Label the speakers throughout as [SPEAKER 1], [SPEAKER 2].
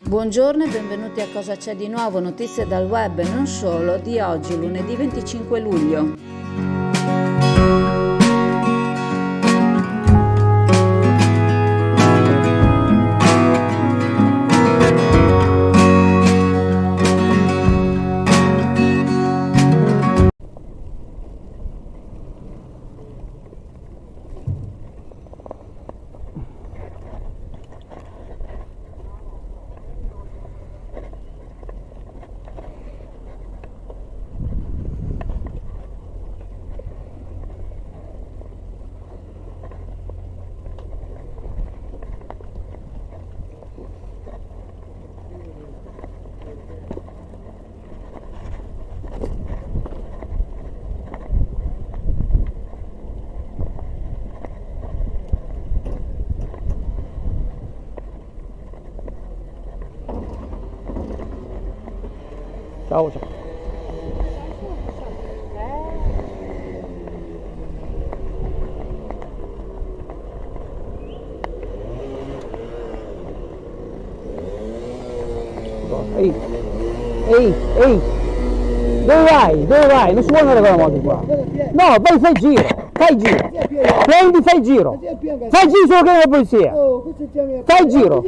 [SPEAKER 1] Buongiorno e benvenuti a Cosa c'è di nuovo, notizie dal web e non solo, di oggi, lunedì 25 luglio.
[SPEAKER 2] Ciao, ciao. Ehi, ehi, dove vai? Dove vai? Non si può andare con la moto qua. No, vai, fai il giro, fai il giro. Prendi, fai il giro. Fai il giro solo che la polizia. Fai il giro.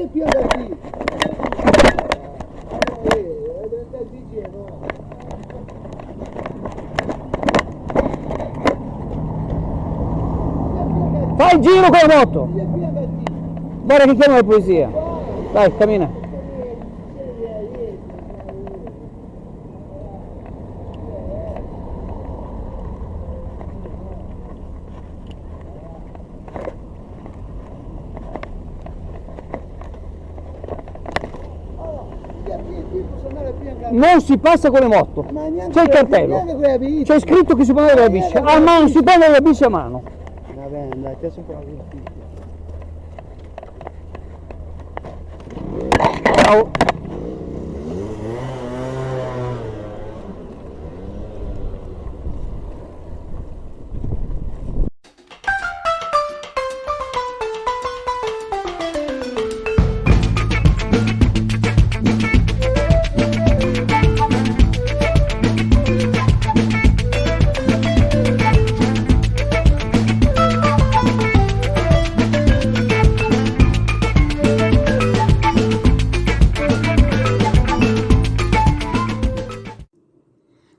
[SPEAKER 2] Fai il giro con la moto! Guarda che chiama la polizia! Dai, cammina! Non si passa con le moto! C'è il cartello! C'è scritto che si può andare con la bici! A mano, si può andare con la bici a mano!
[SPEAKER 3] Va bene, dai, adesso un po' di
[SPEAKER 2] Ciao!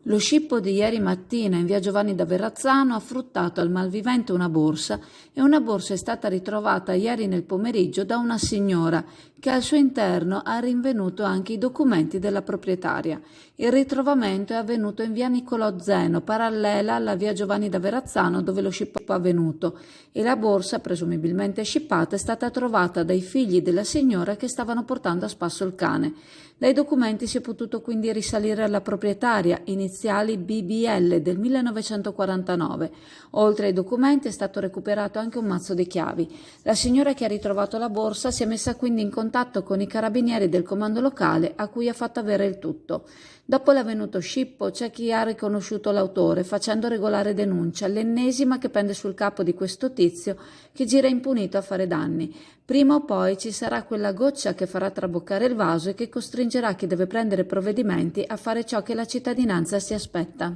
[SPEAKER 1] Lo scippo di ieri mattina in via Giovanni da Verrazzano ha fruttato al malvivente una borsa e una borsa è stata ritrovata ieri nel pomeriggio da una signora che al suo interno ha rinvenuto anche i documenti della proprietaria. Il ritrovamento è avvenuto in via Niccolò Zeno, parallela alla via Giovanni da Verrazzano dove lo scippo è avvenuto, e la borsa, presumibilmente scippata, è stata trovata dai figli della signora che stavano portando a spasso il cane. Dai documenti si è potuto quindi risalire alla proprietaria, iniziali BBL del 1949. Oltre ai documenti è stato recuperato anche un mazzo di chiavi. La signora che ha ritrovato la borsa si è messa quindi in contatto con i carabinieri del comando locale a cui ha fatto avere il tutto. Dopo l'avvenuto scippo c'è chi ha riconosciuto l'autore facendo regolare denuncia, l'ennesima che pende sul capo di questo tizio che gira impunito a fare danni. Prima o poi ci sarà quella goccia che farà traboccare il vaso e che costringerà chi deve prendere provvedimenti a fare ciò che la cittadinanza si aspetta.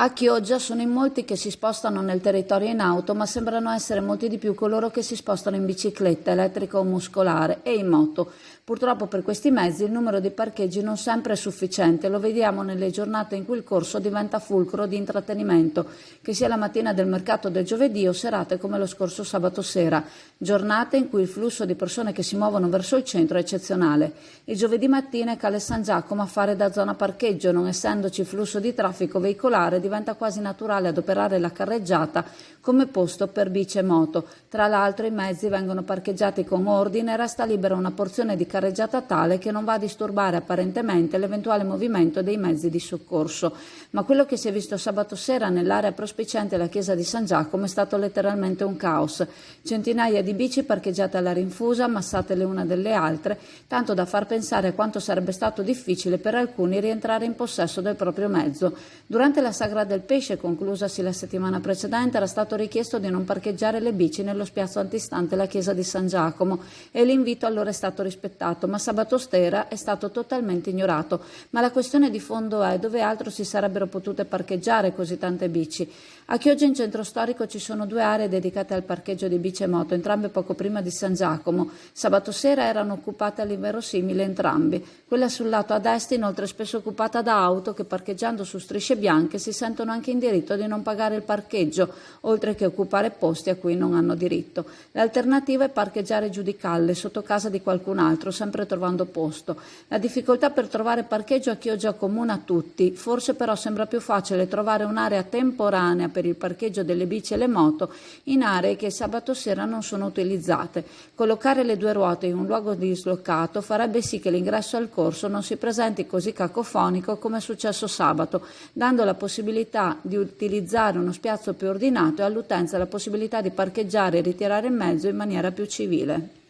[SPEAKER 1] A Chioggia sono in molti che si spostano nel territorio in auto, ma sembrano essere molti di più coloro che si spostano in bicicletta elettrica o muscolare e in moto. Purtroppo per questi mezzi il numero di parcheggi non sempre è sufficiente, lo vediamo nelle giornate in cui il corso diventa fulcro di intrattenimento, che sia la mattina del mercato del giovedì o serate come lo scorso sabato sera, giornate in cui il flusso di persone che si muovono verso il centro è eccezionale. Il giovedì mattina è Calle San Giacomo a fare da zona parcheggio, non essendoci flusso di traffico veicolare diventa quasi naturale adoperare la carreggiata come posto per bici e moto. Tra l'altro i mezzi vengono parcheggiati con ordine e resta libera una porzione di carreggiata tale che non va a disturbare apparentemente l'eventuale movimento dei mezzi di soccorso. Ma quello che si è visto sabato sera nell'area prospiciente alla chiesa di San Giacomo è stato letteralmente un caos. Centinaia di bici parcheggiate alla rinfusa, ammassate le une delle altre, tanto da far pensare a quanto sarebbe stato difficile per alcuni rientrare in possesso del proprio mezzo. Durante la Sagra del Pesce, conclusasi la settimana precedente, era stato richiesto di non parcheggiare le bici nello spiazzo antistante la chiesa di San Giacomo e l'invito allora è stato rispettato, ma sabato sera è stato totalmente ignorato. Ma la questione di fondo è: dove altro si sarebbero potute parcheggiare così tante bici? A Chioggia in centro storico ci sono 2 aree dedicate al parcheggio di bici e moto, entrambe poco prima di San Giacomo. Sabato sera erano occupate all'inverosimile entrambi. Quella sul lato a est inoltre è spesso occupata da auto che parcheggiando su strisce bianche si sentono anche in diritto di non pagare il parcheggio, oltre che occupare posti a cui non hanno diritto. L'alternativa è parcheggiare giù di calle, sotto casa di qualcun altro, sempre trovando posto. La difficoltà per trovare parcheggio a Chioggia accomuna a tutti, forse però sembra più facile trovare un'area temporanea per il parcheggio delle bici e le moto in aree che sabato sera non sono utilizzate. Collocare le 2 ruote in un luogo dislocato farebbe sì che l'ingresso al corso non si presenti così cacofonico come è successo sabato, dando la possibilità di utilizzare uno spiazzo più ordinato e all'utenza la possibilità di parcheggiare e ritirare il mezzo in maniera più civile.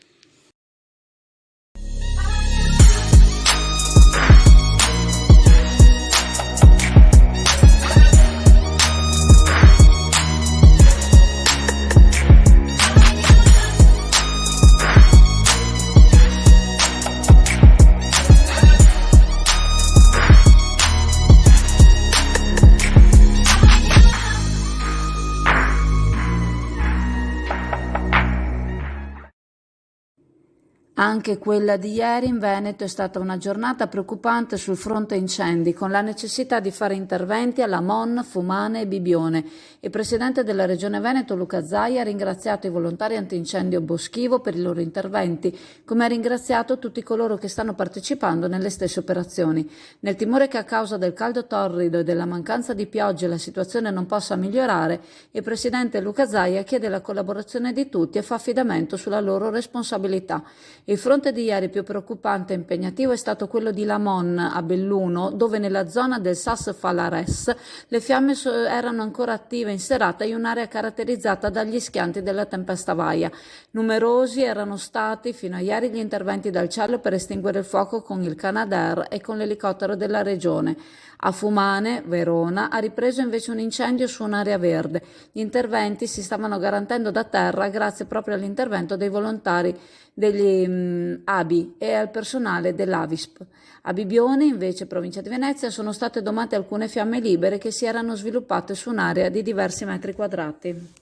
[SPEAKER 1] Anche quella di ieri in Veneto è stata una giornata preoccupante sul fronte incendi, con la necessità di fare interventi alla Mon, Fumane e Bibbione. Il presidente della Regione Veneto, Luca Zaia, ha ringraziato i volontari antincendio boschivo per i loro interventi, come ha ringraziato tutti coloro che stanno partecipando nelle stesse operazioni. Nel timore che a causa del caldo torrido e della mancanza di piogge la situazione non possa migliorare, il presidente Luca Zaia chiede la collaborazione di tutti e fa affidamento sulla loro responsabilità. Il fronte di ieri più preoccupante e impegnativo è stato quello di Lamon a Belluno, dove nella zona del Sas Falares le fiamme erano ancora attive in serata in un'area caratterizzata dagli schianti della tempesta Vaia. Numerosi erano stati fino a ieri gli interventi dal cielo per estinguere il fuoco con il Canadair e con l'elicottero della regione. A Fumane, Verona, ha ripreso invece un incendio su un'area verde. Gli interventi si stavano garantendo da terra grazie proprio all'intervento dei volontari degli ABI e al personale dell'Avisp. A Bibbione, invece, provincia di Venezia, sono state domate alcune fiamme libere che si erano sviluppate su un'area di diversi metri quadrati.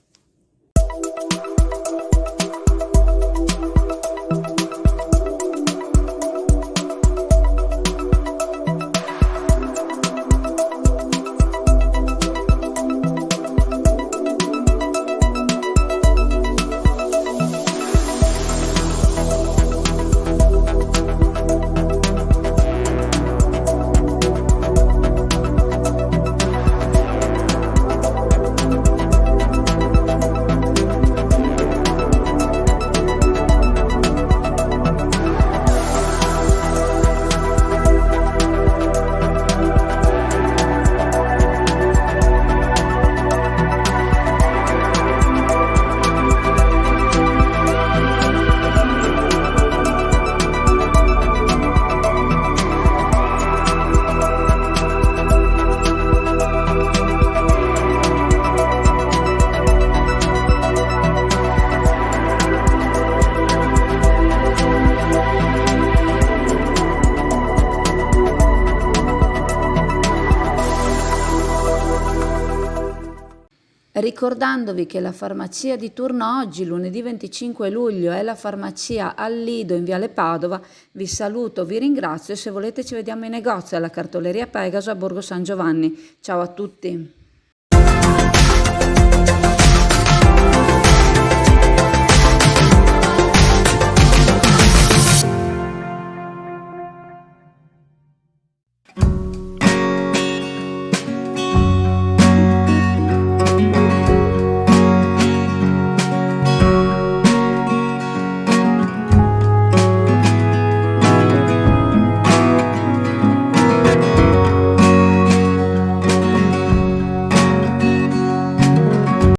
[SPEAKER 1] ricordandovi che la farmacia di turno oggi, lunedì 25 luglio, è la farmacia al Lido in Viale Padova. Vi saluto, vi ringrazio e se volete ci vediamo in negozio alla Cartoleria Pegaso a Borgo San Giovanni. Ciao a tutti!